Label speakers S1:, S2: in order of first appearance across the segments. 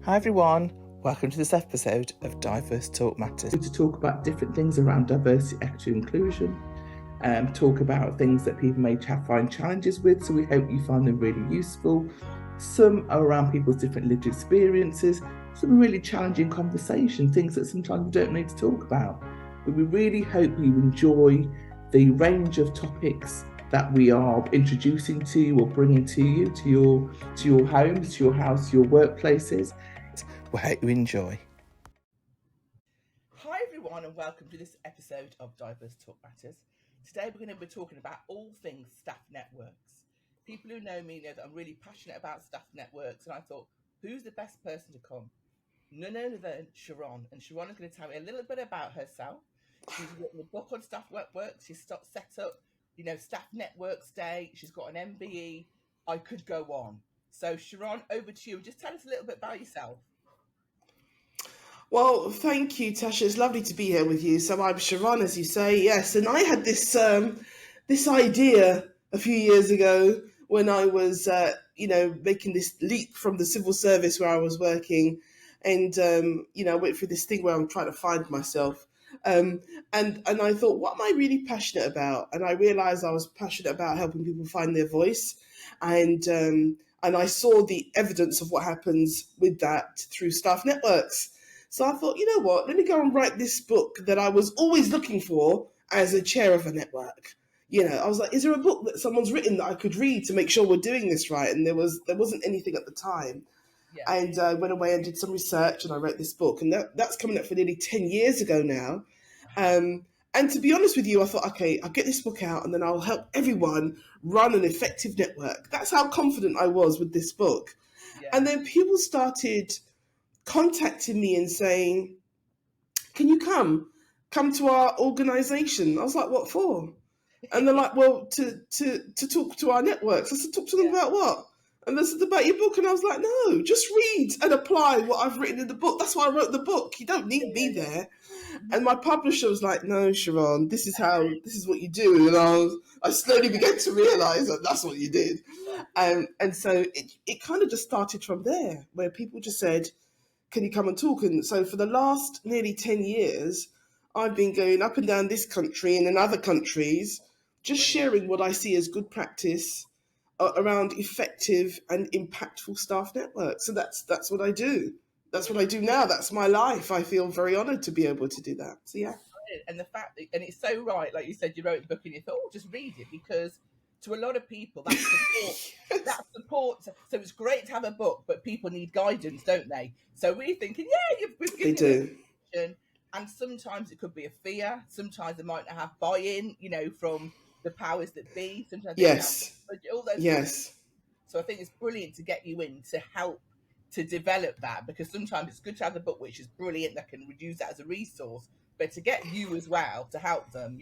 S1: Hi everyone, welcome to this episode of Diverse Talk Matters.
S2: To talk about different things around diversity, equity, inclusion, talk about things that people may find challenges with, so we hope you find them really useful. Some are around people's different lived experiences, some really challenging conversation, things that sometimes we don't need to talk about. But we really hope you enjoy the range of topics that we are introducing to you or bringing to you, to your homes, to your house, to your workplaces.
S1: We hope you enjoy.
S3: Hi everyone and welcome to this episode of Diverse Talk Matters. Today we're going to be talking about all things staff networks. People who know me know that I'm really passionate about staff networks, and I thought, who's the best person to come? None other than Cherron. And Cherron is going to tell me a little bit about herself. She's written a book on staff networks. She's set up, Staff Networks Day. She's got an MBE. I could go on. So Cherron, over to you. Just tell us a little bit about yourself.
S4: Well, thank you, Tasha. It's lovely to be here with you. So I'm Cherron, as you say, yes. And I had this idea a few years ago when I was, making this leap from the civil service where I was working, and I went through this thing where I'm trying to find myself. And I thought, what am I really passionate about? And I realised I was passionate about helping people find their voice, and I saw the evidence of what happens with that through staff networks. So I thought, you know what, let me go and write this book that I was always looking for as a chair of a network. I was like, is there a book that someone's written that I could read to make sure we're doing this right? And there wasn't anything at the time. Yeah. And I went away and did some research and I wrote this book. And that's coming up for nearly 10 years ago now. And to be honest with you, I thought, okay, I'll get this book out and then I'll help everyone run an effective network. That's how confident I was with this book. Yeah. And then people started contacting me and saying, can you come to our organisation? I was like, what for? And they're like, well, to talk to our networks. I said, talk to them about what? And they said, about your book. And I was like, no, just read and apply what I've written in the book. That's why I wrote the book. You don't need me there. And my publisher was like, no, Cherron, this is what you do. And I slowly began to realise that that's what you did. And so it kind of just started from there, where people just said, can you come and talk? And so for the last nearly 10 years, I've been going up and down this country and in other countries, just sharing what I see as good practice around effective and impactful staff networks. So that's what I do. That's what I do now. That's my life. I feel very honoured to be able to do that. So yeah.
S3: And the fact that, and it's so right, like you said, you wrote the book and you thought, just read it, because to a lot of people, that's support. That's support. So it's great to have a book, but people need guidance, don't they? So we're thinking, we've given you and sometimes it could be a fear. Sometimes they might not have buy-in, from the powers that be. Sometimes all those things. So I think it's brilliant to get you in to help to develop that, because sometimes it's good to have the book, which is brilliant, that can use that as a resource, but to get you as well to help them,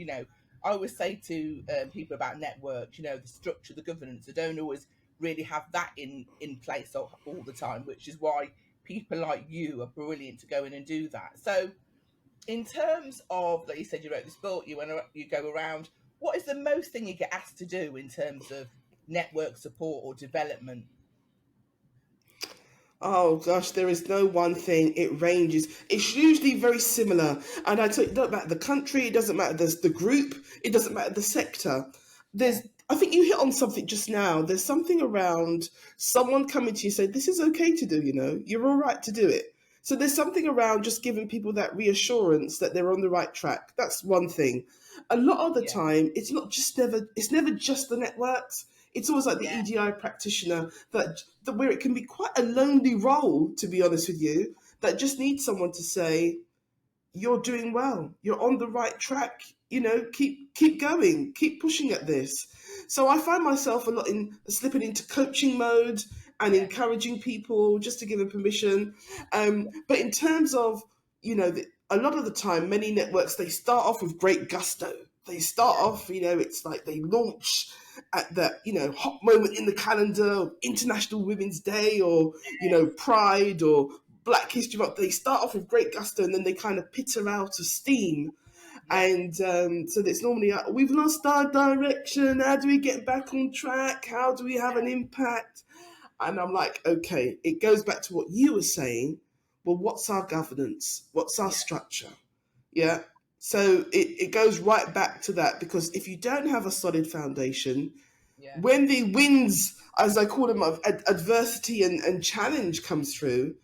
S3: I always say to people about networks, the structure, the governance, they don't always really have that in place all the time, which is why people like you are brilliant to go in and do that. So in terms of, like you said, you wrote this book, you go around, what is the most thing you get asked to do in terms of network support or development?
S4: Oh gosh, there is no one thing. It ranges. It's usually very similar. And I tell you, it doesn't matter the country, it doesn't matter the group, it doesn't matter the sector. I think you hit on something just now. There's something around someone coming to you saying, this is okay to do, you're all right to do it. So there's something around just giving people that reassurance that they're on the right track. That's one thing. A lot of the time, it's never just the networks. It's always like the EDI practitioner that where it can be quite a lonely role, to be honest with you, that just needs someone to say, you're doing well, you're on the right track, keep going, keep pushing at this. So I find myself a lot slipping into coaching mode and encouraging people just to give them permission. But in terms of, a lot of the time, many networks, they start off with great gusto. They start off, it's like they launch at that, hot moment in the calendar, International Women's Day or, Pride or Black History Month. They start off with great gusto and then they kind of pitter out of steam. And so it's normally, we've lost our direction. How do we get back on track? How do we have an impact? And I'm like, okay, it goes back to what you were saying. Well, what's our governance? What's our structure? Yeah. So it goes right back to that, because if you don't have a solid foundation, when the winds, as I call them, of adversity and challenge comes through,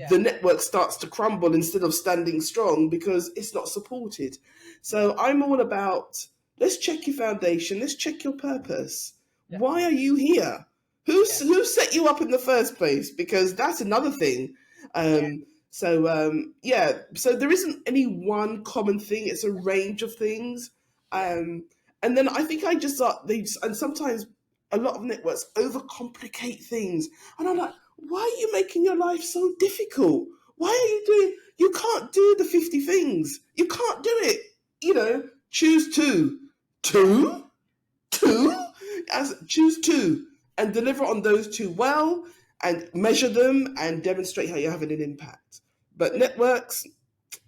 S4: the network starts to crumble instead of standing strong because it's not supported. So I'm all about, let's check your foundation, let's check your purpose. Why are you here? Who set you up in the first place? Because that's another thing. So there isn't any one common thing. It's a range of things. And then I think I just thought and sometimes a lot of networks overcomplicate things. And I'm like, why are you making your life so difficult? Why are you can't do the 50 things. You can't do it. Choose two. Choose two and deliver on those two well, and measure them and demonstrate how you're having an impact. But networks,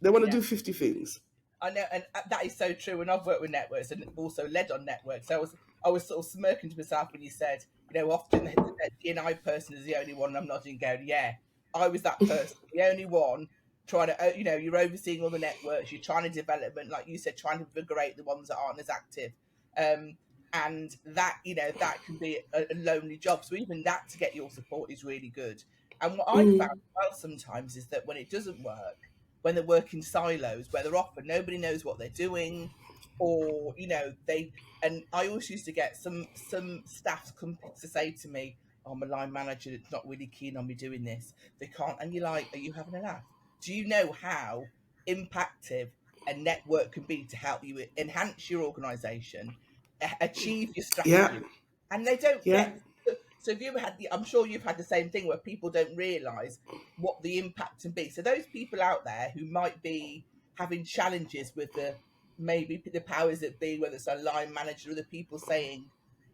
S4: they want to do 50 things.
S3: I know, and that is so true. And I've worked with networks and also led on networks. So I was sort of smirking to myself when you said, often the D&I person is the only one. And I'm nodding, going, yeah, I was that person, the only one trying to, you're overseeing all the networks, you're trying to develop, like you said, trying to invigorate the ones that aren't as active. And that, that can be a lonely job. So even that, to get your support, is really good. And what I found sometimes is that when it doesn't work, when they work in silos, where they're often nobody knows what they're doing, or and I always used to get some staff come to say to me, "Oh, I'm a line manager that's not really keen on me doing this. They can't." And you're like, "Are you having a laugh? Do you know how impactful a network can be to help you enhance your organisation, achieve your strategy?" And they don't get. So have you ever I'm sure you've had the same thing, where people don't realise what the impact can be. So those people out there who might be having challenges with maybe the powers that be, whether it's a line manager or the people saying,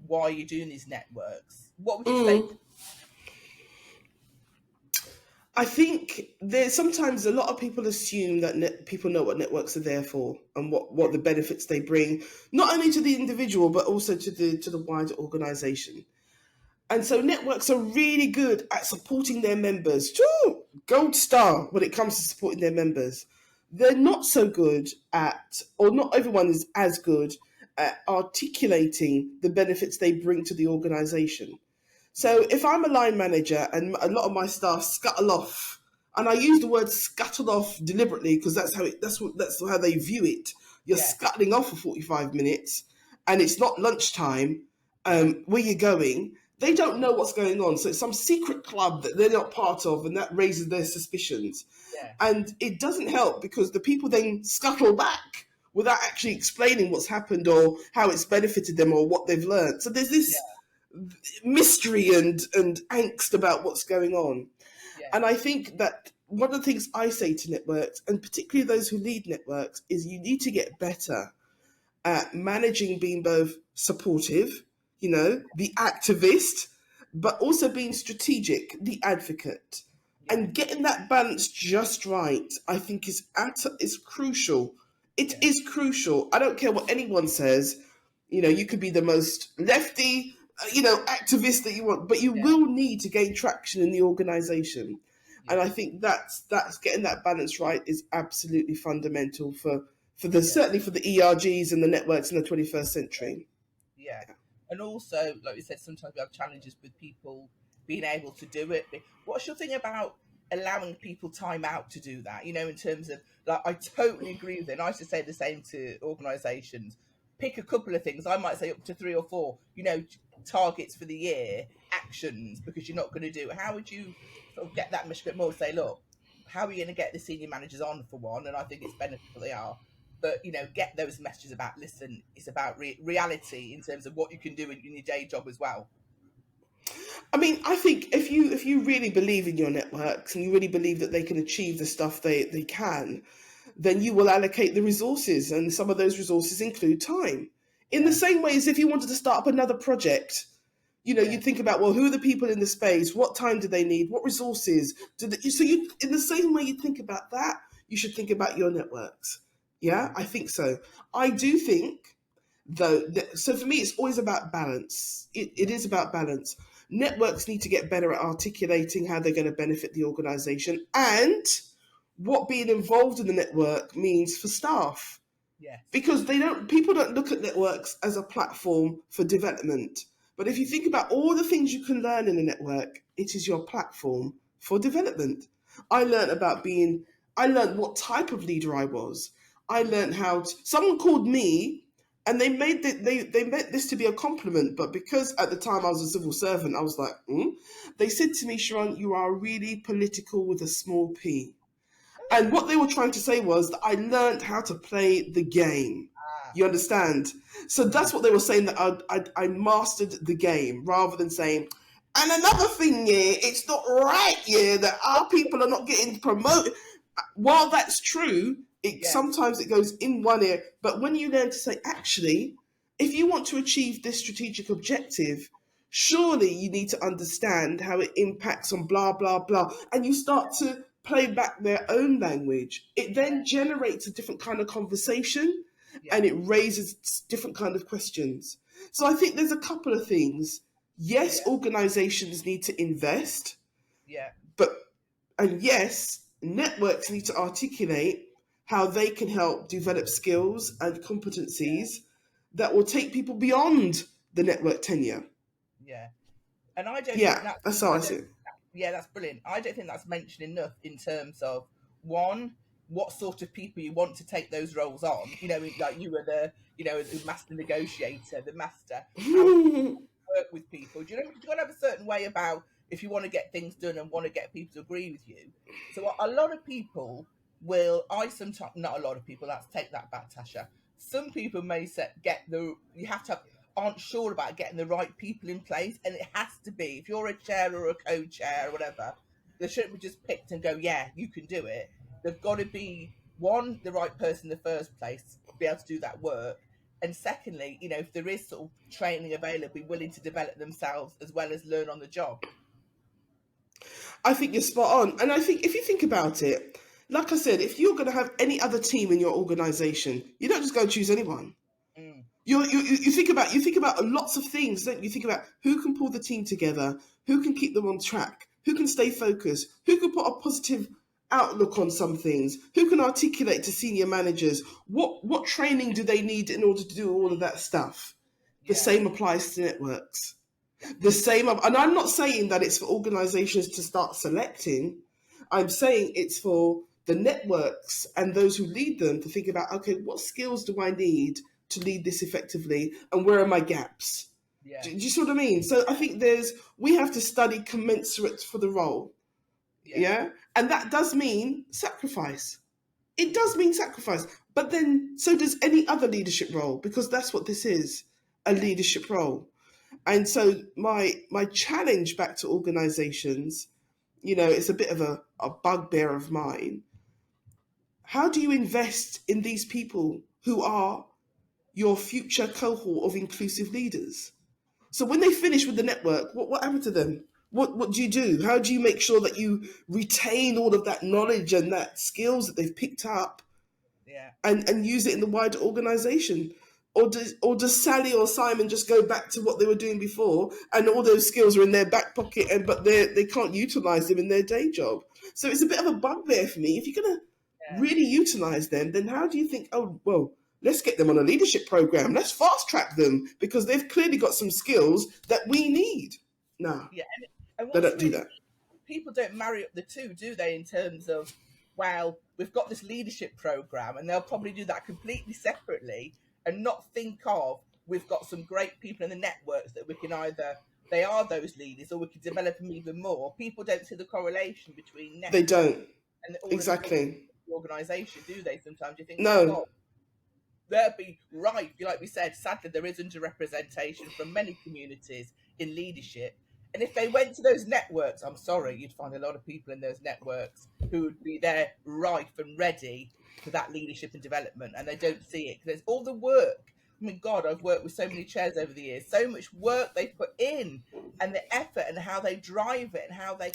S3: why are you doing these networks? What would you say?
S4: I think sometimes a lot of people assume that people know what networks are there for and what the benefits they bring, not only to the individual, but also to the wider organisation. And so networks are really good at supporting their members. Gold star when it comes to supporting their members. They're not so good at, or not everyone is as good at articulating the benefits they bring to the organisation. So if I'm a line manager and a lot of my staff scuttle off, and I use the word scuttle off deliberately because that's how they view it. You're scuttling off for 45 minutes and it's not lunchtime. Where you're going, they don't know what's going on. So it's some secret club that they're not part of, and that raises their suspicions. And it doesn't help because the people then scuttle back without actually explaining what's happened or how it's benefited them or what they've learned. So there's this mystery and angst about what's going on. And I think that one of the things I say to networks, and particularly those who lead networks, is you need to get better at managing being both supportive, the activist, but also being strategic, the advocate. And getting that balance just right, I think is crucial. It is crucial. I don't care what anyone says. You could be the most lefty, activist that you want, but you will need to gain traction in the organisation. And I think that's getting that balance right is absolutely fundamental for certainly for the ERGs and the networks in the 21st century.
S3: And also, like you said, sometimes we have challenges with people being able to do it. What's your thing about allowing people time out to do that? In terms of, like, I totally agree with it. And I used to say the same to organisations. Pick a couple of things. I might say up to 3 or 4, targets for the year, actions, because you're not going to do it. How would you sort of get that much bit more to say, look, how are you going to get the senior managers on, for one? And I think it's beneficial they are. But, get those messages about, listen, it's about reality in terms of what you can do in your day job as well.
S4: I mean, I think if you really believe in your networks and you really believe that they can achieve the stuff they can, then you will allocate the resources. And some of those resources include time. In the same way as if you wanted to start up another project, you'd think about, well, who are the people in the space? What time do they need? What resources? In the same way you think about that, you should think about your networks. Yeah, I think so. I do think, though, so for me, it's always about balance. It is about balance. networks need to get better at articulating how they're going to benefit the organisation and what being involved in the network means for staff.
S3: Yes.
S4: Because people don't look at networks as a platform for development. But if you think about all the things you can learn in a network, it is your platform for development. I learned what type of leader I was. I learned someone called me and they meant this to be a compliment, but because at the time I was a civil servant, I was like, They said to me, Cherron, you are really political with a small p. And what they were trying to say was that I learned how to play the game. You understand? So that's what they were saying, that I mastered the game, rather than saying, and another thing, it's not right, that our people are not getting promoted. While that's true, sometimes it goes in one ear. But when you learn to say, actually, if you want to achieve this strategic objective, surely you need to understand how it impacts on blah, blah, blah. And you start to play back their own language. It then generates a different kind of conversation and it raises different kind of questions. So I think there's a couple of things. Yes, organizations need to invest. And yes, networks need to articulate how they can help develop skills and competencies that will take people beyond the network tenure.
S3: Yeah. And I don't think
S4: that's how I see it.
S3: Yeah, that's brilliant. I don't think that's mentioned enough in terms of, one, what sort of people you want to take those roles on. Like you were the master negotiator, the master. How you work with people. You've got to have a certain way about if you want to get things done and want to get people to agree with you. So a lot of people not a lot of people, let's take that back, Tasha. Some people may aren't sure about getting the right people in place, and it has to be, if you're a chair or a co-chair or whatever, they shouldn't be just picked and go, yeah, you can do it. They've got to be, one, the right person in the first place, be able to do that work, and secondly, if there is sort of training available, be willing to develop themselves as well as learn on the job.
S4: I think you're spot on. And I think if you think about it, like I said, if you're going to have any other team in your organisation, you don't just go and choose anyone. You think about lots of things, don't you? Think about who can pull the team together, who can keep them on track, who can stay focused, who can put a positive outlook on some things, who can articulate to senior managers, what training do they need in order to do all of that stuff. The same applies to networks. The same, and I'm not saying that it's for organisations to start selecting. I'm saying it's for the networks and those who lead them to think about, okay, what skills do I need to lead this effectively, and where are my gaps? Do you see what I mean? So I think we have to study commensurate for the role. And that does mean sacrifice. It does mean sacrifice, but then so does any other leadership role, because that's what this is, a leadership role. And so my challenge back to organizations, it's a bit of a bugbear of mine. How do you invest in these people who are your future cohort of inclusive leaders? So when they finish with the network, what happened to them? What do you do? How do you make sure that you retain all of that knowledge and that skills that they've picked up and use it in the wider organization? Or does Sally or Simon just go back to what they were doing before, and all those skills are in their back pocket, but they can't utilize them in their day job? So it's a bit of a bugbear for me. If you're going to really utilize them, then how do you think, let's get them on a leadership program. Let's fast track them because they've clearly got some skills that we need. No, they don't do that.
S3: People don't marry up the two, do they, in terms of, well, we've got this leadership program, and they'll probably do that completely separately and not think of, we've got some great people in the networks that we can either, they are those leaders, or we can develop them even more. People don't see the correlation between networks.
S4: They don't.
S3: And
S4: exactly.
S3: The organisation, do they? Sometimes you think,
S4: no.
S3: They'll be right. Like we said, sadly, there is underrepresentation from many communities in leadership. And if they went to those networks, I'm sorry, you'd find a lot of people in those networks who would be there ripe and ready for that leadership and development, and they don't see it. There's all the work. I mean, God, I've worked with so many chairs over the years, so much work they put in, and the effort and how they drive it and how they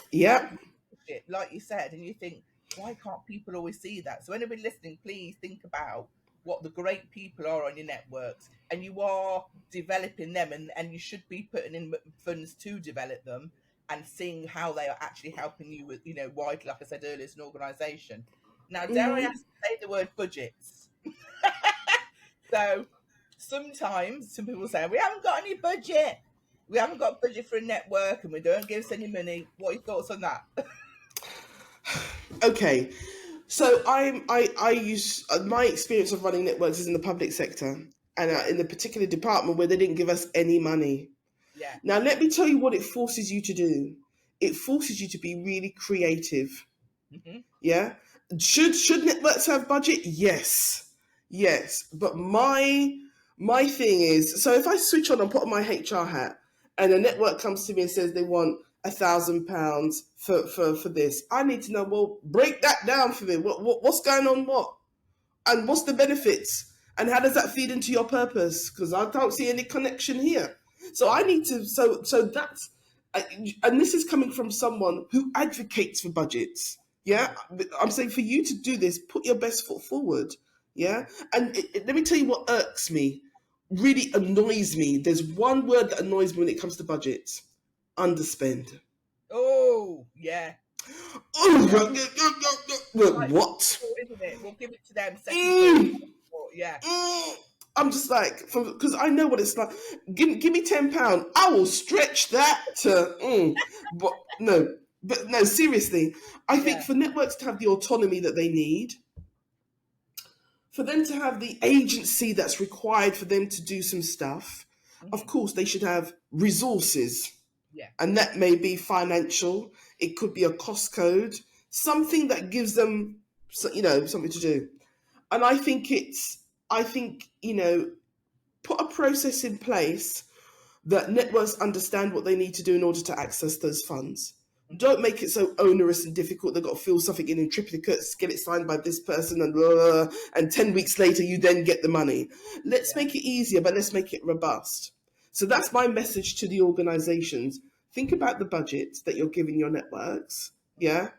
S3: like you said, and you think, why can't people always see that? So anybody listening, please think about what the great people are on your networks, and you are developing them, and you should be putting in funds to develop them and seeing how they are actually helping you with, widely, like I said earlier, as an organisation. Now, dare I ask to say the word budgets? So sometimes some people say, we haven't got any budget. We haven't got budget for a network and we don't give us any money. What are your thoughts on that?
S4: Okay, so I use my experience of running networks is in the public sector, and in the particular department where they didn't give us any money.
S3: Yeah.
S4: Now let me tell you what it forces you to do. It forces you to be really creative.
S3: Mm-hmm.
S4: Yeah. Should networks have budget? Yes. But my thing is, so if I switch on and put on my HR hat, and a network comes to me and says they want £1,000 for this, I need to know, well, break that down for me. What's going on? And what's the benefits? And how does that feed into your purpose? Because I don't see any connection here. So I need to. So that's, and this is coming from someone who advocates for budgets. Yeah, I'm saying for you to do this, put your best foot forward. Yeah, and let me tell you what irks me, really annoys me. There's one word that annoys me when it comes to budgets: underspend.
S3: Oh, yeah.
S4: What?
S3: Isn't it? We'll give it to them. Yeah.
S4: I'm just like, because I know what it's like. Give me £10. I will stretch that to. But no, seriously. I think for networks to have the autonomy that they need, for them to have the agency that's required for them to do some stuff, of course they should have resources.
S3: Yeah.
S4: And that may be financial. It could be a cost code, something that gives them, something to do. And I think put a process in place that networks understand what they need to do in order to access those funds. Don't make it so onerous and difficult. They've got to fill something in triplicates, get it signed by this person, and 10 weeks later you then get the money. Let's make it easier, but let's make it robust. So that's my message to the organizations. Think about the budgets that you're giving your networks, yeah?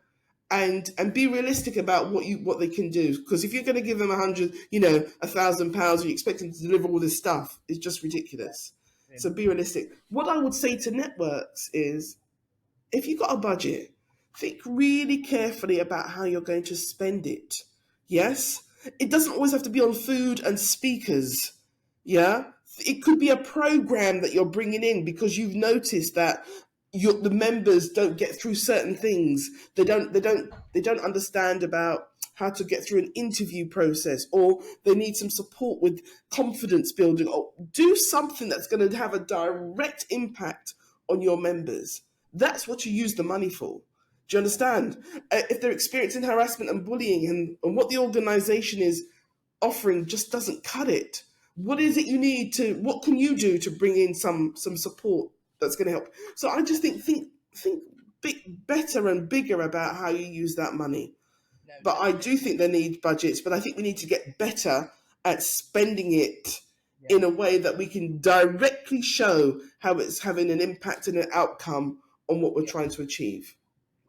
S4: And be realistic about what they can do. Because if you're going to give them £1,000, and you expect them to deliver all this stuff, it's just ridiculous. Yeah. So be realistic. What I would say to networks is, if you've got a budget, think really carefully about how you're going to spend it. Yes? It doesn't always have to be on food and speakers. Yeah? It could be a program that you're bringing in because you've noticed that the members don't get through certain things. They don't understand about how to get through an interview process, or they need some support with confidence building, or do something that's going to have a direct impact on your members. That's what you use the money for. Do you understand? If they're experiencing harassment and bullying, and what the organization is offering just doesn't cut it. What is it you need what can you do to bring in some support that's going to help? So I just think better and bigger about how you use that money. But I do think they need budgets, but I think we need to get better at spending it in a way that we can directly show how it's having an impact and an outcome on what we're trying to achieve.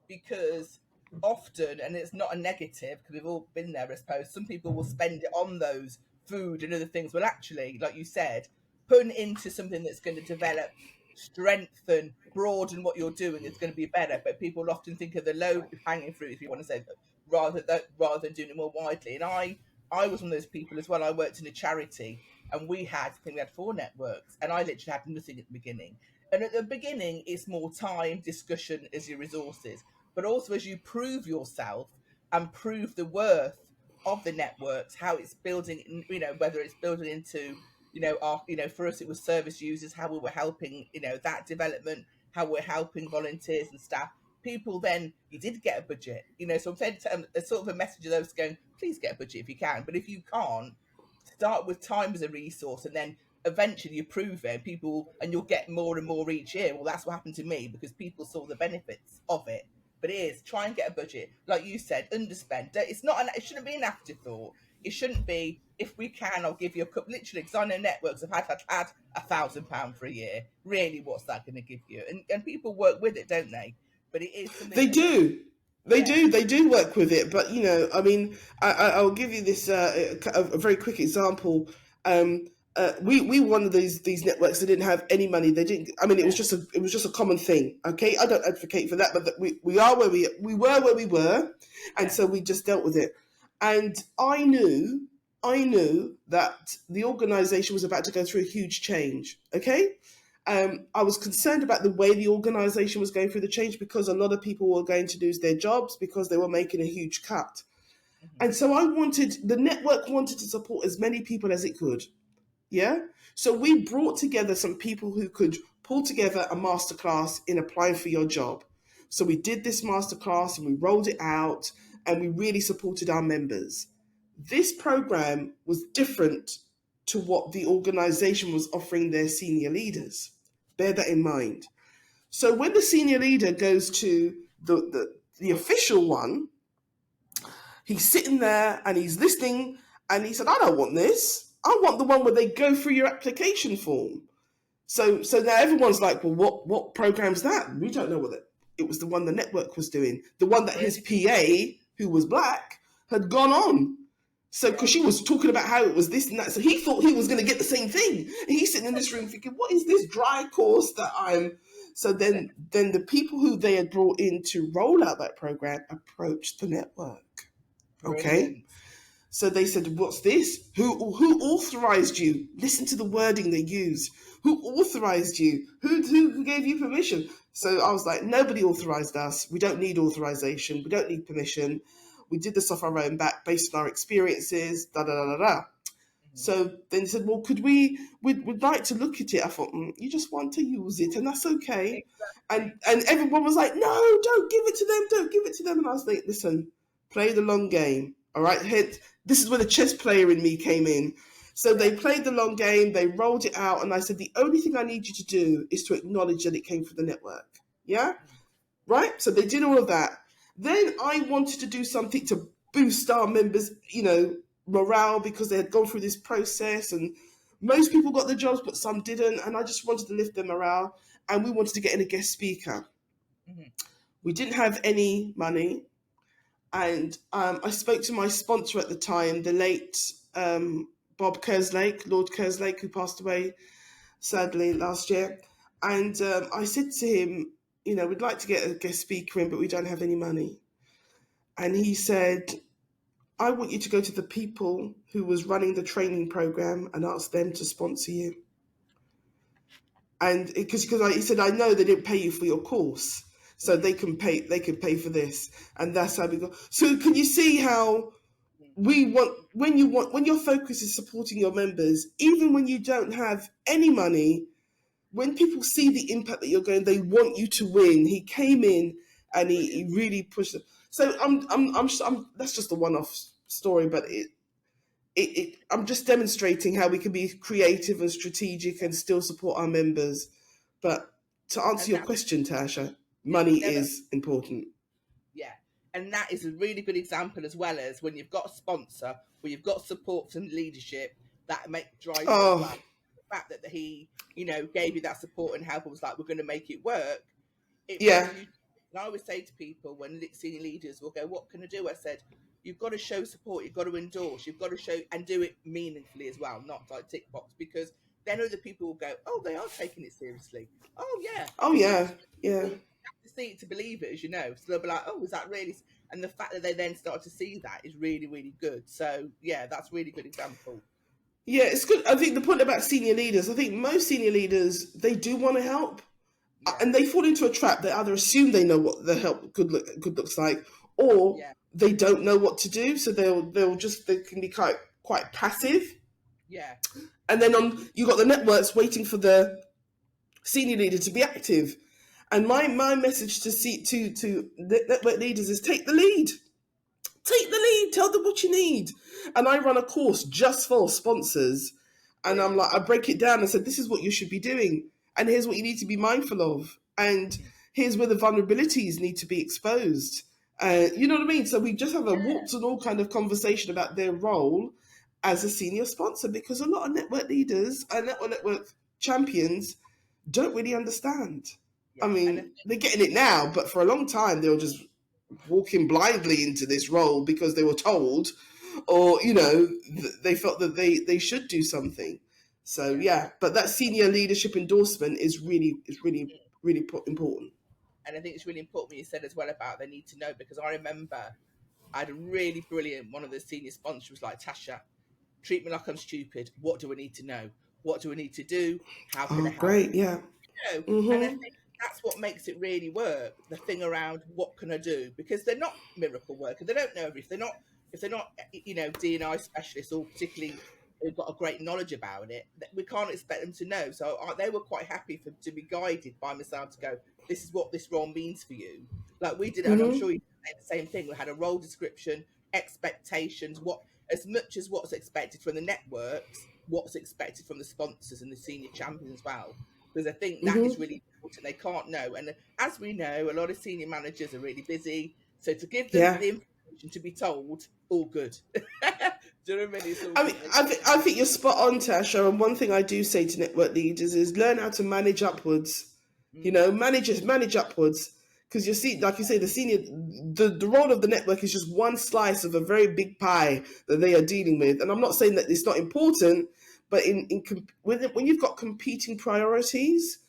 S3: Because often, and it's not a negative, because we've all been there, I suppose, some people will spend it on those food and other things. Well, actually, like you said, putting into something that's going to develop, strengthen, broaden what you're doing is going to be better. But people often think of the low hanging fruit, if you want to say that, rather than doing it more widely. And I was one of those people as well. I worked in a charity, and we had 4 networks, and I literally had nothing at the beginning. And at the beginning, it's more time, discussion as your resources. But also as you prove yourself and prove the worth of the networks, how it's building, whether it's building into, for us it was service users, how we were helping, that development, how we're helping volunteers and staff. People then, you did get a budget, so I'm saying a sort of a message of those going, please get a budget if you can. But if you can't, start with time as a resource, and then eventually you prove it, and you'll get more and more each year. Well, that's what happened to me, because people saw the benefits of it. But it is, try and get a budget. Like you said, underspend. It shouldn't be an afterthought. It shouldn't be, if we can, I'll give you a cup. Literally, because I know networks have had £1,000 for a year. Really, what's that going to give you? And people work with it, don't they? But it is something
S4: they do. They do work with it, but you know, I mean, I'll give you this a very quick example. We were one of these networks that didn't have any money. They didn't. I mean, it was just a common thing. Okay, I don't advocate for that, but we are where we were where we were, and so we just dealt with it. And I knew that the organisation was about to go through a huge change. Okay. I was concerned about the way the organisation was going through the change because a lot of people were going to lose their jobs because they were making a huge cut. And so the network wanted to support as many people as it could. Yeah. So we brought together some people who could pull together a masterclass in applying for your job. So we did this masterclass and we rolled it out and we really supported our members. This program was different to what the organisation was offering their senior leaders. Bear that in mind. So when the senior leader goes to the official one, he's sitting there and he's listening and he said, I don't want this. I want the one where they go through your application form. So now everyone's like, well, what program's that? We don't know what it was. The one the network was doing, the one that his PA, who was black, had gone on. So, because she was talking about how it was this and that. So he thought he was going to get the same thing. And he's sitting in this room thinking, what is this dry course that I'm... So then the people who they had brought in to roll out that program approached the network. Okay. Brilliant. So they said, what's this? Who authorized you? Listen to the wording they use. Who authorized you? Who gave you permission? So I was like, nobody authorized us. We don't need authorization. We don't need permission. We did this off our own back based on our experiences, So then they said, well, we'd like to look at it. I thought, you just want to use it and that's okay. Exactly. And everyone was like, no, don't give it to them. And I was like, listen, play the long game. All right. This is where the chess player in me came in. So they played the long game, they rolled it out. And I said, the only thing I need you to do is to acknowledge that it came from the network. Yeah. Right. So they did all of that. Then I wanted to do something to boost our members, morale, because they had gone through this process and most people got the jobs, but some didn't. And I just wanted to lift their morale and we wanted to get in a guest speaker. Mm-hmm. We didn't have any money. And I spoke to my sponsor at the time, the late Bob Kerslake, Lord Kerslake, who passed away sadly last year. And I said to him, we'd like to get a guest speaker in, but we don't have any money. And he said, I want you to go to the people who was running the training program and ask them to sponsor you. And because he said, I know they didn't pay you for your course, so they could pay for this. And that's how we go. So can you see how when your focus is supporting your members, even when you don't have any money, when people see the impact that you're going, they want you to win. He came in and he really pushed it. So I'm that's just a one-off story, but I'm just demonstrating how we can be creative and strategic and still support our members. But to answer your question, Tasha, money is important.
S3: Yeah, and that is a really good example, as well as when you've got a sponsor, where you've got support from leadership that drive. The fact that he, gave you that support and help, was like, we're going to make it work. And I always say to people when senior leaders will go, what can I do? I said, you've got to show support, you've got to endorse, you've got to show and do it meaningfully as well, not like tick box, because then other people will go, oh, they are taking it seriously. Oh, yeah.
S4: Oh, yeah. Yeah.
S3: You have to see it to believe it, as you know. So they'll be like, oh, is that really? And the fact that they then start to see that is really, really good. So, yeah, that's a really good example.
S4: Yeah, it's good. I think the point about senior leaders, I think most senior leaders, they do want to help. Yeah. And they fall into a trap. They either assume they know what the help good looks like, or they don't know what to do. So they can be quite passive. Yeah. And then you got the networks waiting for the senior leader to be active. And my message to network leaders is take the lead. Take the lead. Tell them what you need. And I run a course just for sponsors. And I'm like, I break it down and said, this is what you should be doing. And here's what you need to be mindful of. And here's where the vulnerabilities need to be exposed. You know what I mean? So we just have a warts and all kind of conversation about their role as a senior sponsor, because a lot of network leaders and network champions don't really understand. Yeah. I mean, they're getting it now, but for a long time, they'll just walking blindly into this role because they were told, or you know, they felt that they should do something. So yeah, but that senior leadership endorsement is really important.
S3: And I think it's really important what you said as well about they need to know, because I remember I had a really brilliant, one of the senior sponsors was like, Tasha, treat me like I'm stupid. What do I need to know? What do I need to do? How can I
S4: Oh,
S3: help?
S4: great, yeah.
S3: You know? And I think that's what makes it really work. The thing around what can I do, because they're not miracle workers. They don't know if they're not you know, D&I specialists, or particularly who've got a great knowledge about it. We can't expect them to know. So they were quite happy to be guided by myself to go, this is what this role means for you. Like we did, and I'm sure you did the same thing. We had a role description, expectations, what as much as what's expected from the networks, what's expected from the sponsors and the senior champions as well. Because I think that is really important. They can't know. And as we know, a lot of senior managers are really busy. So to give them the information to be told, all good. Do you know what I mean? It's all
S4: I mean, I think you're spot on, Tasha. And one thing I do say to network leaders is learn how to manage upwards. You know, manage upwards. Because you see, like you say, the role of the network is just one slice of a very big pie that they are dealing with. And I'm not saying that it's not important, but when you've got competing priorities,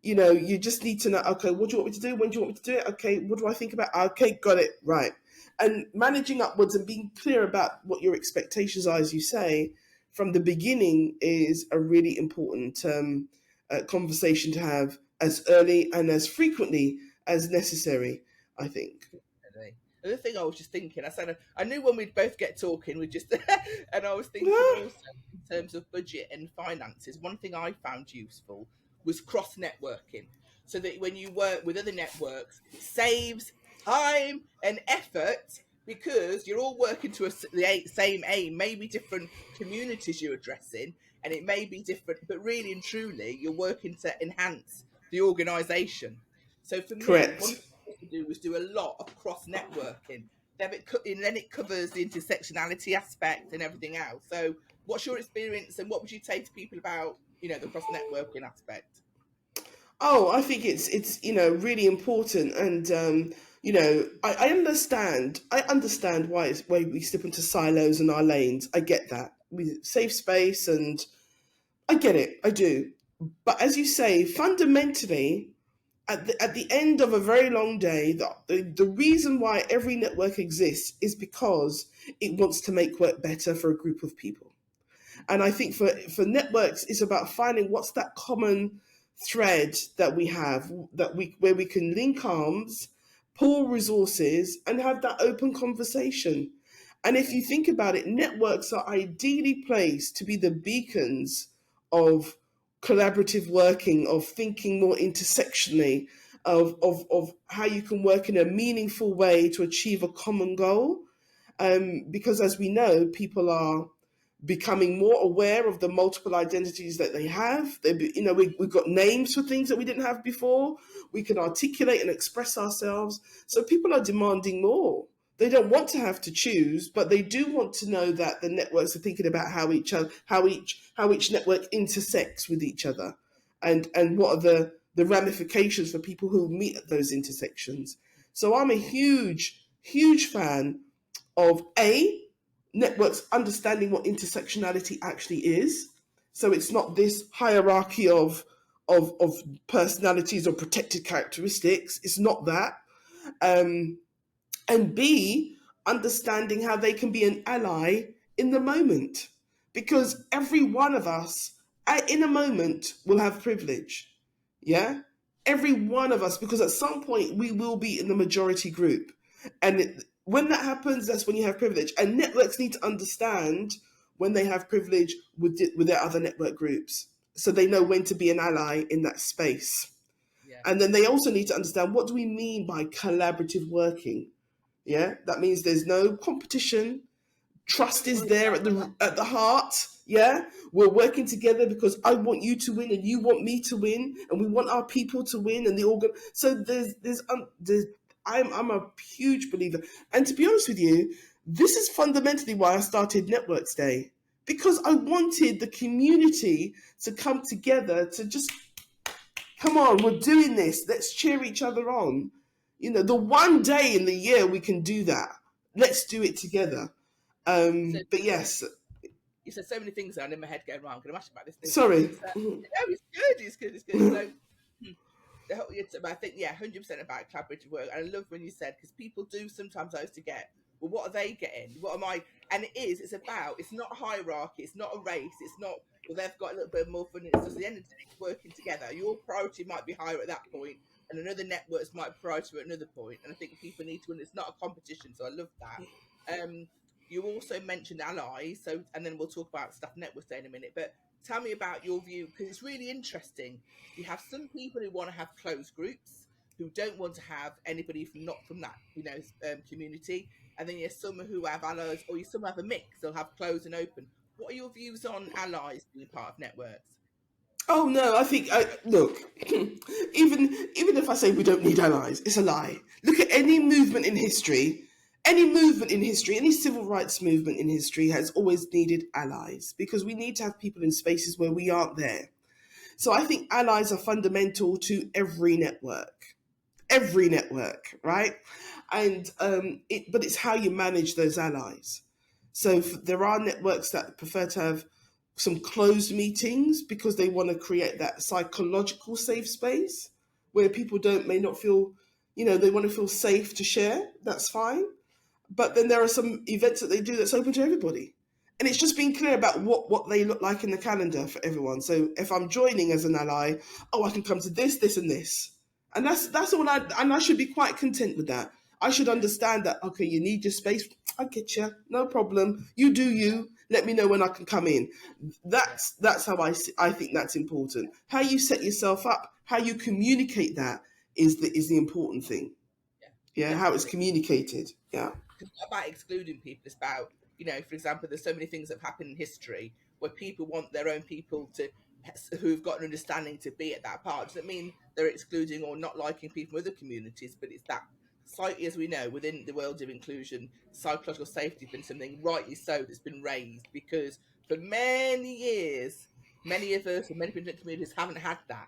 S4: you know, you just need to know, okay, what do you want me to do? When do you want me to do it? Okay, what do I think about? Okay, got it, right. And managing upwards and being clear about what your expectations are, as you say, from the beginning is a really important conversation to have as early and as frequently as necessary, I think.
S3: The other thing I was just thinking, I knew when we'd both get talking, we just, and I was thinking also in terms of budget and finances, one thing I found useful was cross networking. So that when you work with other networks, it saves time and effort, because you're all working to the same aim, maybe different communities you're addressing, and it may be different, but really and truly, you're working to enhance the organisation. So for me, one to do was do a lot of cross networking. Then it covers the intersectionality aspect and everything else. So what's your experience, and what would you say to people about, you know, the cross networking aspect?
S4: Oh, I think it's you know, really important, and you know, I understand why we slip into silos and our lanes. I get that. We save space, and I get it. I do. But as you say, fundamentally, at the end of a very long day, the reason why every network exists is because it wants to make work better for a group of people. And I think for networks, it's about finding what's that common thread that we have, where we can link arms, pool resources, and have that open conversation. And if you think about it, networks are ideally placed to be the beacons of collaborative working, of thinking more intersectionally, of how you can work in a meaningful way to achieve a common goal. Because as we know, people are becoming more aware of the multiple identities that they have. You know, we've got names for things that we didn't have before. We can articulate and express ourselves. So people are demanding more. They don't want to have to choose, but they do want to know that the networks are thinking about how each network intersects with each other, and what are the ramifications for people who meet at those intersections. So I'm a huge fan of networks understanding what intersectionality actually is. So it's not this hierarchy of personalities or protected characteristics. It's not that. And B, understanding how they can be an ally in the moment. Because every one of us, in a moment, will have privilege. Yeah? Every one of us, because at some point we will be in the majority group. And when that happens, that's when you have privilege. And networks need to understand when they have privilege with their other network groups, so they know when to be an ally in that space. Yeah. And then they also need to understand, what do we mean by collaborative working? Yeah, that means there's no competition. Trust is there at the heart. Yeah, we're working together because I want you to win and you want me to win, and we want our people to win, and the organ. So I'm a huge believer, and to be honest with you, this is fundamentally why I started Networks Day, because I wanted the community to come together to just come on. We're doing this. Let's cheer each other on. the one day in the year we can do that. Let's do it together. But yes.
S3: You said so many things that are in my head going, right, I'm going to ask about this.
S4: Sorry.
S3: No, it's good. So, I think, 100% about collaborative work. And I love when you said, because people do sometimes those to get, well, what are they getting? What am I? And it's not a hierarchy, it's not a race, it's not, well, they've got a little bit more fun. It's just the end of the day, working together. Your priority might be higher at that point, and another network's might priority at another point. And I think people need to, and it's not a competition. So I love that. You also mentioned allies, and then we'll talk about Staff Networks Day in a minute. But tell me about your view, because it's really interesting. You have some people who want to have closed groups, who don't want to have anybody not from that community, and then you have some who have allies, or some have a mix. They'll have closed and open. What are your views on allies being part of networks?
S4: Oh no, I think look, even if I say we don't need allies, it's a lie. Look at any movement in history. Any civil rights movement in history has always needed allies, because we need to have people in spaces where we aren't there. So I think allies are fundamental to every network, right? And but it's how you manage those allies. So there are networks that prefer to have some closed meetings because they want to create that psychological safe space where people may not feel, they want to feel safe to share. That's fine. But then there are some events that they do that's open to everybody. And it's just being clear about what they look like in the calendar for everyone. So if I'm joining as an ally, I can come to this, this, and this. And that's all I should be quite content with that. I should understand that, okay, you need your space. I get you. No problem. You do you. Let me know when I can come in. That's how I think that's important. How you set yourself up, how you communicate that is the important thing. Yeah, how it's communicated. Yeah.
S3: It's not about excluding people. It's about, for example, there's so many things that have happened in history where people want their own people who've got an understanding to be at that part. Doesn't mean they're excluding or not liking people from other communities, but it's that slightly, as we know, within the world of inclusion, psychological safety has been something, rightly so, that's been raised, because for many years, many of us and many different communities haven't had that.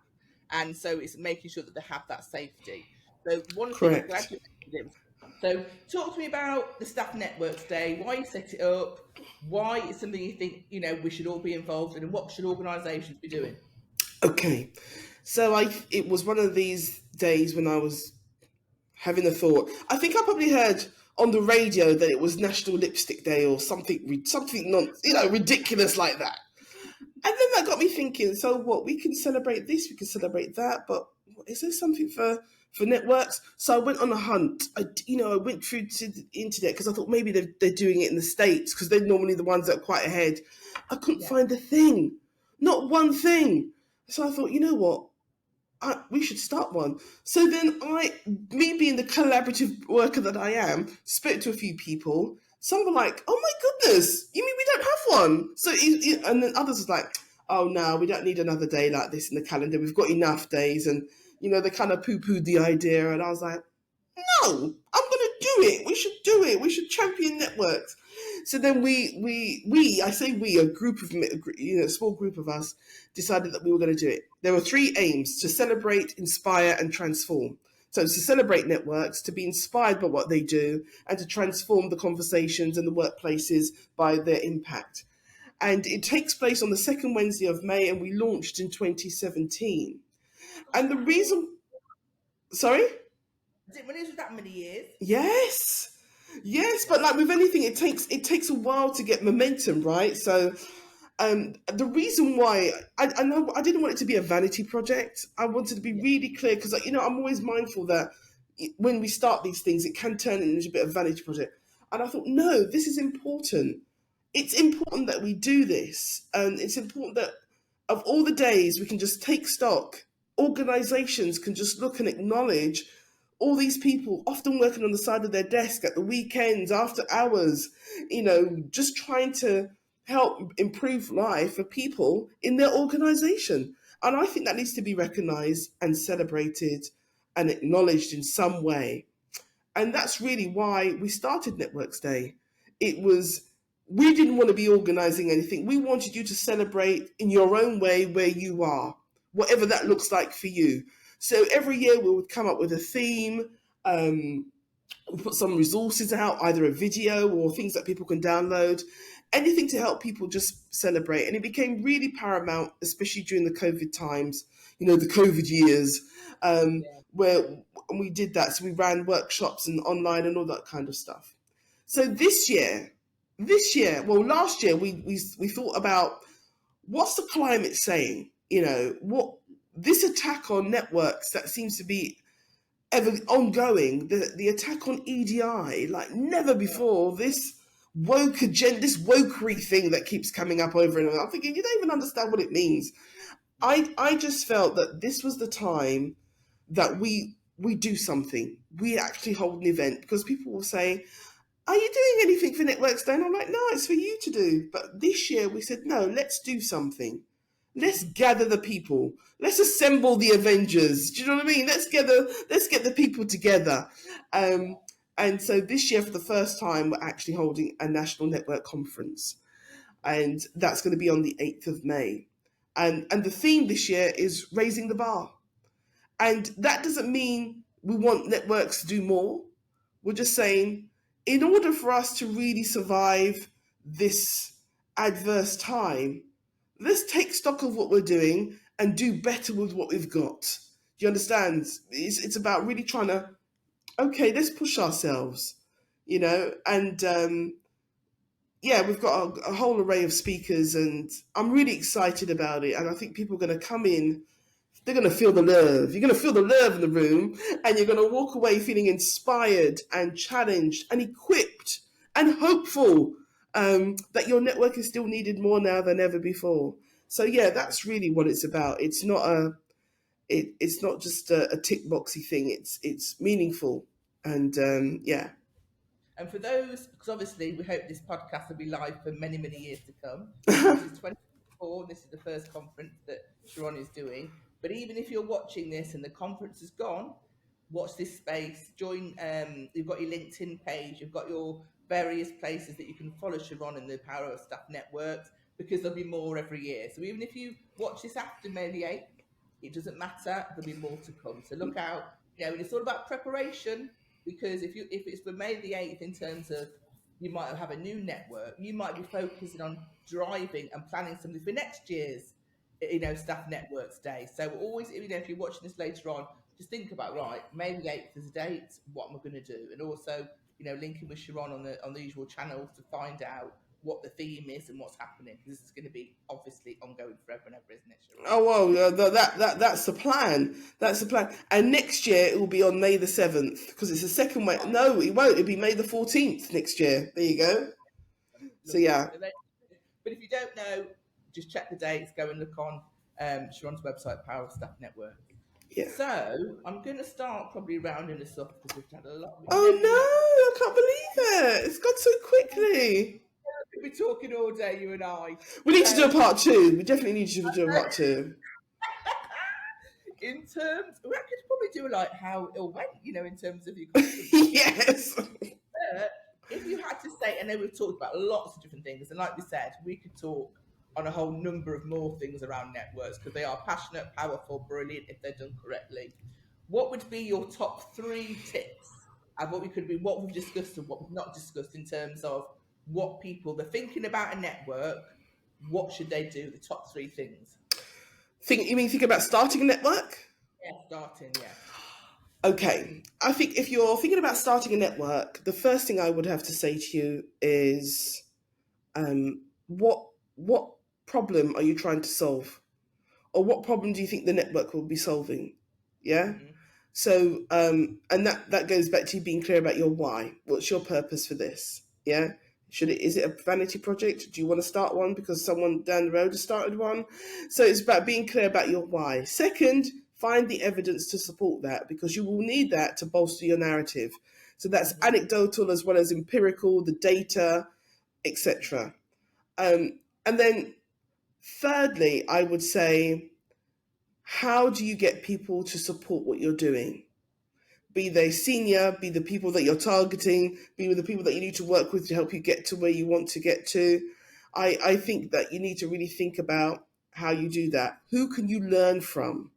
S3: And so it's making sure that they have that safety. So one thing, I'm glad you mentioned it. So talk to me about the Staff Networks Day, why you set it up, why it's something you think, we should all be involved in, and what should organisations be doing?
S4: Okay. So it was one of these days when I was having a thought. I think I probably heard on the radio that it was National Lipstick Day or something ridiculous like that. And then that got me thinking, so what, we can celebrate this, we can celebrate that, but is there something for networks? So I went on a hunt. I went through to the internet because I thought maybe they're doing it in the States because they're normally the ones that are quite ahead. I couldn't find a thing, not one thing. So I thought, you know what? We should start one. So then me being the collaborative worker that I am, spoke to a few people. Some were like, oh my goodness, you mean we don't have one? So, and then others was like, oh no, we don't need another day like this in the calendar. We've got enough days. And, they kind of poo-pooed the idea. And I was like, no, I'm going to do it. We should do it. We should champion networks. So then a group of, a small group of us decided that we were going to do it. There were 3 aims: to celebrate, inspire, and transform. So it's to celebrate networks, to be inspired by what they do, and to transform the conversations and the workplaces by their impact. And it takes place on the second Wednesday of May, and we launched in 2017. And the reason... Sorry?
S3: When it was that many years?
S4: Yes, but like with anything, it takes a while to get momentum, right? So the reason why I know I didn't want it to be a vanity project. I wanted to be really clear because, I'm always mindful that when we start these things, it can turn into a bit of a vanity project. And I thought, no, this is important. It's important that we do this, and it's important that of all the days we can just take stock. Organisations can just look and acknowledge all these people often working on the side of their desk at the weekends, after hours, just trying to help improve life for people in their organisation. And I think that needs to be recognised and celebrated and acknowledged in some way. And that's really why we started Networks Day. We didn't want to be organising anything. We wanted you to celebrate in your own way where you are, whatever that looks like for you. So every year we would come up with a theme, We put some resources out, either a video or things that people can download, anything to help people just celebrate. And it became really paramount, especially during the COVID times, the COVID years, where we did that. So we ran workshops and online and all that kind of stuff. So last year, we thought about what's the climate saying? What this attack on networks that seems to be ever ongoing, the attack on EDI, like never before, this woke agenda, this wokery thing that keeps coming up over and over. I'm thinking, you don't even understand what it means. I just felt that this was the time that we do something. We actually hold an event, because people will say, are you doing anything for Networks Day? And I'm like, no, it's for you to do. But this year we said, no, let's do something. Let's gather the people. Let's assemble the Avengers. Do you know what I mean? Let's get the people together. And so this year, for the first time, we're actually holding a national network conference. And that's going to be on the 8th of May. And the theme this year is raising the bar. And that doesn't mean we want networks to do more. We're just saying, in order for us to really survive this adverse time, let's take stock of what we're doing and do better with what we've got. Do you understand? It's about really trying to, okay, let's push ourselves, and we've got a whole array of speakers, and I'm really excited about it. And I think people are going to come in, they're going to feel the love. You're going to feel the love in the room, and you're going to walk away feeling inspired and challenged and equipped and hopeful that your network is still needed more now than ever before. So yeah, that's really what it's about. It's not it's not just a tick boxy thing. It's meaningful, and yeah.
S3: And for those, because obviously we hope this podcast will be live for many, many years to come. This is 2024. This is the first conference that Cherron is doing. But even if you're watching this and the conference is gone, watch this space. Join. You've got your LinkedIn page. You've got your various places that you can follow Cherron and the Power of Staff Networks, because there'll be more every year. So even if you watch this after May the 8th, it doesn't matter. There'll be more to come. So look out. And it's all about preparation, because if it's for May the 8th, in terms of you might have a new network, you might be focusing on driving and planning something for next year's Staff Networks Day. So always, if you're watching this later on, just think about, right, May the 8th is a date, what am I going to do? And also, linking with Cherron on the usual channels to find out what the theme is and what's happening. This is going to be obviously ongoing forever and ever, isn't it, Cherron?
S4: Oh well, that's the plan. That's the plan. And next year it will be on May the 7th, because it's the second way. No, it won't. It'll be May the 14th next year. There you go. So yeah.
S3: But if you don't know, just check the dates. Go and look on Cherron's website, Power of Staff Network. Yeah. So I'm going to start probably rounding this up, because we've had a lot.
S4: Oh no, I can't believe it. It's gone so quickly.
S3: We'll be talking all day, you and I.
S4: We need to do a part 2. We definitely need to do a part 2.
S3: In terms, we could probably do like how it went, in terms of your
S4: yes.
S3: If you had to say, and then we've talked about lots of different things, and like we said, we could talk on a whole number of more things around networks, because they are passionate, powerful, brilliant if they're done correctly. What would be your top 3 tips of what we've discussed and what we've not discussed, in terms of what people they're thinking about a network? What should they do? The top 3 things.
S4: You mean think about starting a network?
S3: Yeah, starting. Yeah.
S4: Okay, I think if you're thinking about starting a network, the first thing I would have to say to you is, what problem are you trying to solve, or what problem do you think the network will be solving? Yeah. Mm-hmm. So, and that goes back to you being clear about your why. What's your purpose for this? Yeah. Is it a vanity project? Do you want to start one because someone down the road has started one? So it's about being clear about your why. Second, find the evidence to support that, because you will need that to bolster your narrative. So that's anecdotal as well as empirical, the data, etc. And then thirdly, I would say, how do you get people to support what you're doing? Be they senior, be the people that you're targeting, be with the people that you need to work with to help you get to where you want to get to. I think that you need to really think about how you do that. Who can you learn from?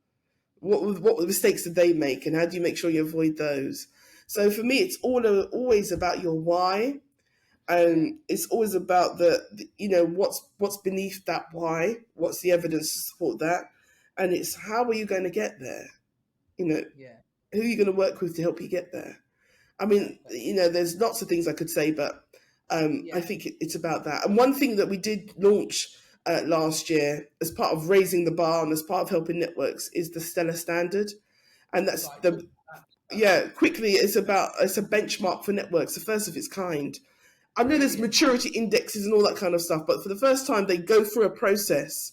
S4: What mistakes did they make, and how do you make sure you avoid those? So for me, it's always about your why, and it's always about what's beneath that why, what's the evidence to support that, and it's how are you going to get there?
S3: Yeah.
S4: Who are you going to work with to help you get there? I mean, there's lots of things I could say, but I think it's about that. And one thing that we did launch last year as part of raising the bar and as part of helping networks is the Stellar Standard. And that's quickly, it's a benchmark for networks, the first of its kind. I know there's maturity indexes and all that kind of stuff, but for the first time they go through a process,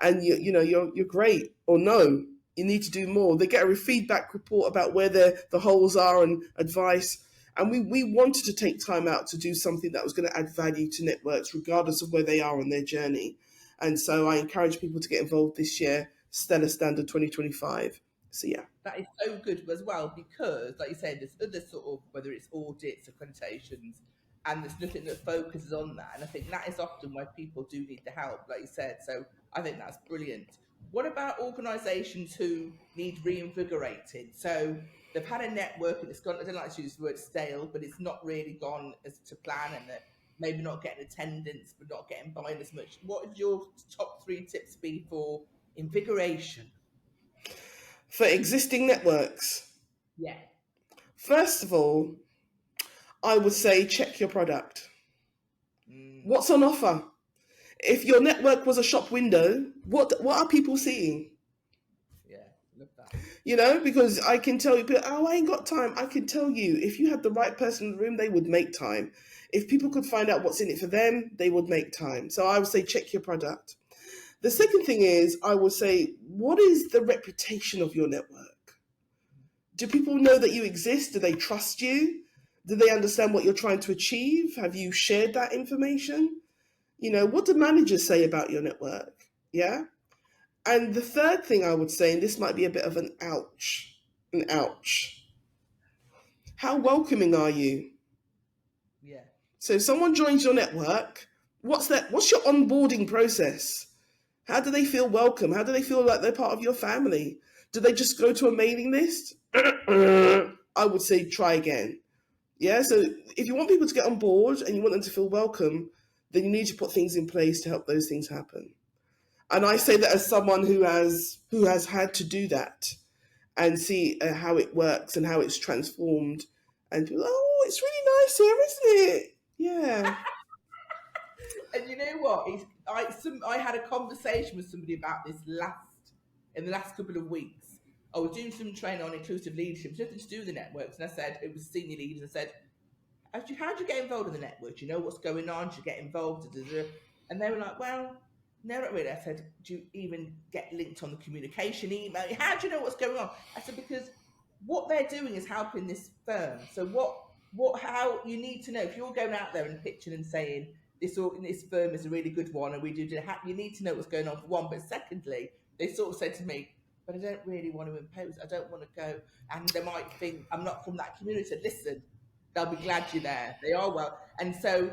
S4: and you're great, or no, you need to do more. They get a feedback report about where the holes are and advice. And we wanted to take time out to do something that was going to add value to networks, regardless of where they are on their journey. And so I encourage people to get involved this year, Stellar Standard 2025. So yeah.
S3: That is so good as well, because like you said, there's other sort of, whether it's audits, accreditations, and there's nothing that focuses on that. And I think that is often where people do need the help, like you said. So I think that's brilliant. What about organisations who need reinvigorating? So they've had a network and it's gone, I don't like to use the word stale, but it's not really gone as to plan, and they're maybe not getting attendance, but not getting buy-in as much. What would your top 3 tips be for invigoration?
S4: For existing networks?
S3: Yeah.
S4: First of all, I would say check your product. What's on offer? If your network was a shop window, what are people seeing?
S3: Yeah, love that.
S4: Because I can tell you, I ain't got time. I can tell you, if you had the right person in the room, they would make time. If people could find out what's in it for them, they would make time. So I would say check your product. The second thing is, I would say, what is the reputation of your network? Do people know that you exist? Do they trust you? Do they understand what you're trying to achieve? Have you shared that information? What do managers say about your network? Yeah. And the third thing I would say, and this might be a bit of an ouch, how welcoming are you?
S3: Yeah.
S4: So if someone joins your network, what's your onboarding process? How do they feel welcome? How do they feel like they're part of your family? Do they just go to a mailing list? I would say try again. Yeah, so if you want people to get on board and you want them to feel welcome, then you need to put things in place to help those things happen. And I say that as someone who has had to do that and see how it works and how it's transformed. And people, it's really nice here, isn't it? Yeah.
S3: And you know what? I had a conversation with somebody about this in the last couple of weeks. I was doing some training on inclusive leadership. It's nothing to do with the networks. And I said, it was senior leaders. I said, how do you get involved in the network? Do you know what's going on? Do you get involved? And they were like, well, no, not really. I said, do you even get linked on the communication email? How do you know what's going on? I said, because what they're doing is helping this firm. So how you need to know, if you're going out there and pitching and saying, this firm is a really good one and we do, you need to know what's going on for one. But secondly, they sort of said to me, but I don't really want to impose. I don't want to go. And they might think I'm not from that community. I said, listen, they'll be glad you're there. They are well. And so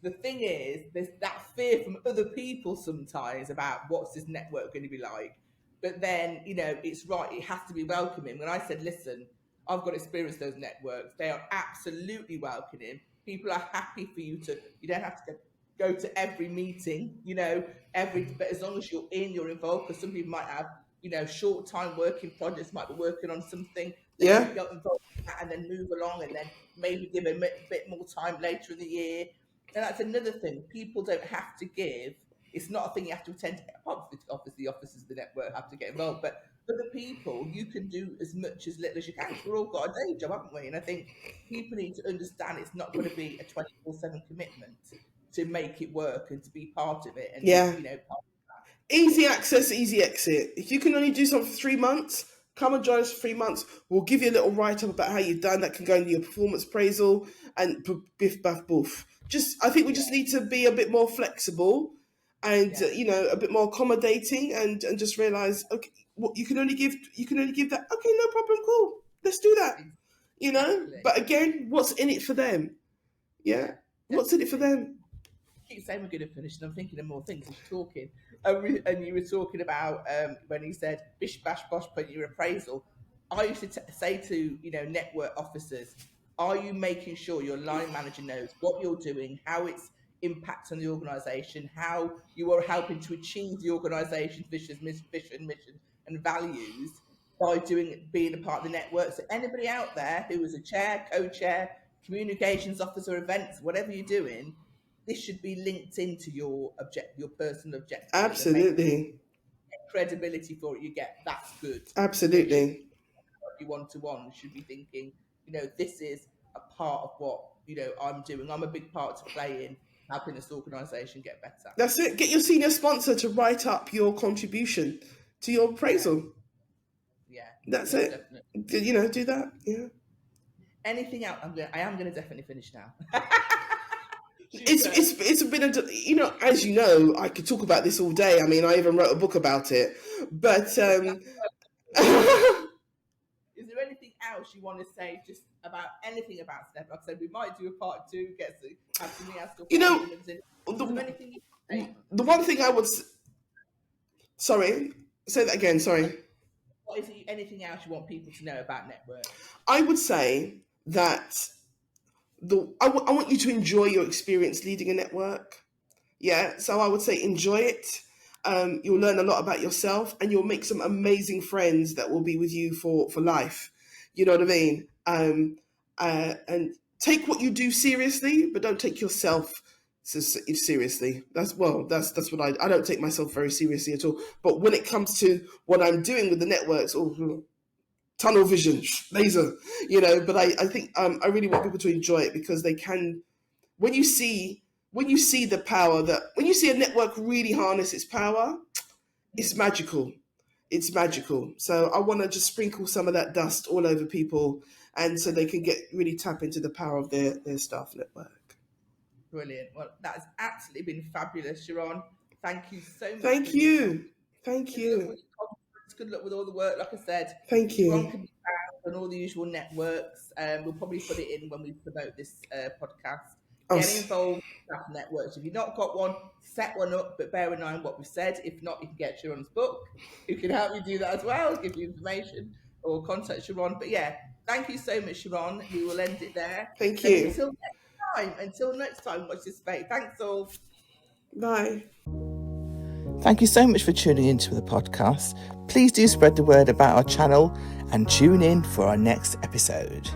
S3: the thing is, there's that fear from other people sometimes about what's this network going to be like. But then, it's right. It has to be welcoming. When I said, listen, I've got experience those networks. They are absolutely welcoming. People are happy for you don't have to go to every meeting, but as long as you're involved, because some people might have, short time working projects, might be working on something.
S4: Yeah.
S3: Get involved in that and then move along and then maybe give a bit more time later in the year. And that's another thing. People don't have to give. It's not a thing you have to attend. Obviously, the officers of the network have to get involved, but for the people, you can do as much as little as you can. We've all got a day job, haven't we? And I think people need to understand it's not going to be a 24/7 commitment to make it work and to be part of it. And
S4: easy access, easy exit. If you can only do something for 3 months, come and join us for 3 months. We'll give you a little write-up about how you've done. That can go into your performance appraisal and biff, baff, boof. I think we just need to be a bit more flexible and, a bit more accommodating and just realise, okay, you can only give that. Okay, no problem, cool. Let's do that.
S3: Exactly.
S4: But again, what's in it for them? Yeah. What's in it for them?
S3: I keep saying we're going to finish, and I'm thinking of more things as you're talking. And you were talking about when he said bish bash bosh put your appraisal. I used to say to network officers, Are you making sure your line manager knows what you're doing, how it's impacts on the organisation, how you are helping to achieve the organisation's vision, mission, and values by being a part of the network? So anybody out there who is a chair, co-chair, communications officer, events, whatever you're doing, this should be linked into your personal objective.
S4: Absolutely.
S3: Credibility for it, you get, that's good.
S4: Absolutely.
S3: You one-to-one should be thinking, this is a part of what I'm doing. I'm a big part to play in helping this organisation get better.
S4: That's it. Get your senior sponsor to write up your contribution to your appraisal.
S3: Yeah.
S4: That's it.
S3: Definitely.
S4: Do that. Yeah.
S3: Anything else? I am going to definitely finish now.
S4: It's been as you know, I could talk about this all day. I mean, I even wrote a book about it. But
S3: Is there anything else you want to say just about anything about Steph? Like I said, we might do a part 2. Have something else to
S4: the one thing I would. Sorry, say that again. Sorry.
S3: What is it? Anything else you want people to know about network?
S4: I would say that I want you to enjoy your experience leading a network. Yeah, so I would say enjoy it. You'll learn a lot about yourself, and you'll make some amazing friends that will be with you for life. You know what I mean? And take what you do seriously, but don't take yourself seriously. That's what I don't take myself very seriously at all. But when it comes to what I'm doing with the networks, tunnel vision, laser, but I think I really want people to enjoy it, because they can, when you see the power, when you see a network really harness its power, it's magical. It's magical. So I want to just sprinkle some of that dust all over people, and so they can really tap into the power of their staff network.
S3: Brilliant. Well, that has absolutely been fabulous, Cherron. Thank you so much.
S4: Thank you. Good
S3: luck with all the work, like I said.
S4: Thank you.
S3: Cherron can be found on all the usual networks. We'll probably put it in when we promote this podcast. Get involved with staff networks. If you've not got one, set one up, but bear in mind what we've said. If not, you can get Cherron's book, who can help you do that as well, give you information, or contact Cherron. But yeah, thank you so much, Cherron. We will end it there.
S4: Thank you.
S3: Until next time, watch this space. Thanks all.
S4: Bye.
S1: Thank you so much for tuning into the podcast. Please do spread the word about our channel and tune in for our next episode.